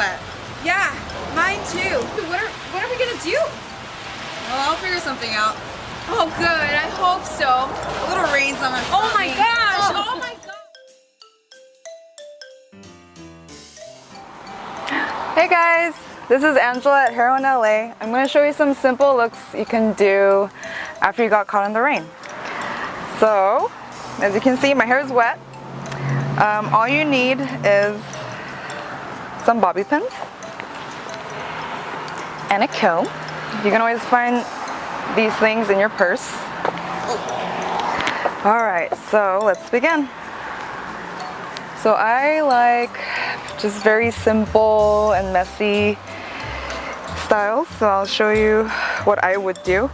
wet. Yeah, mine too. What are we gonna do? Well, I'll figure something out. Oh, good. I hope so. A little rain's on my Oh my gosh! Oh my god! Hey guys, this is Angela at Heroin LA. I'm going to show you some simple looks you can do after you got caught in the rain. So, as you can see, my hair is wet. All you need is some bobby pins and a comb. You can always find these things in your purse. Alright, so let's begin. So I like just very simple and messy styles, so I'll show you what I would do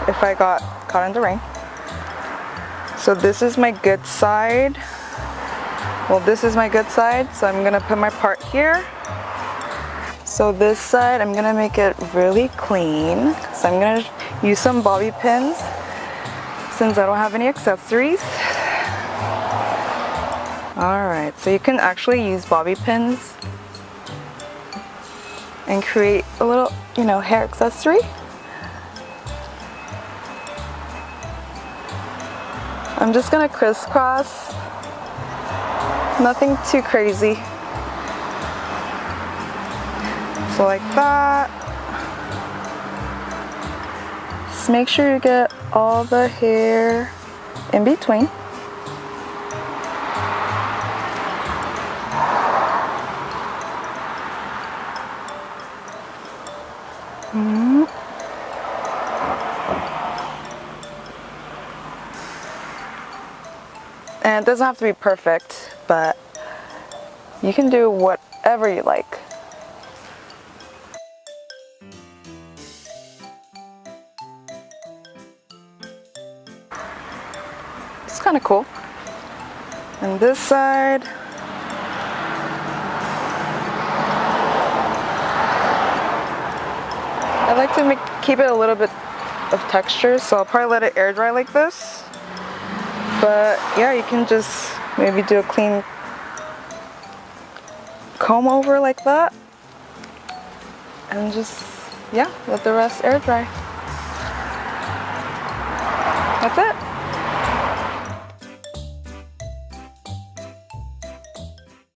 if I got caught in the rain. So this is my good side. Well, this is my good side, so I'm gonna put my part here. So this side, I'm gonna make it really clean. So I'm gonna use some bobby pins since I don't have any accessories. Alright, so you can actually use bobby pins and create a little, hair accessory. I'm just gonna crisscross, nothing too crazy. So like that. Just make sure you get all the hair in between. And it doesn't have to be perfect, but you can do whatever you like. It's kind of cool. And this side, I like to keep it a little bit of texture, so I'll probably let it air dry like this. But yeah, you can just maybe do a clean comb over like that. And just, yeah, let the rest air dry. That's it.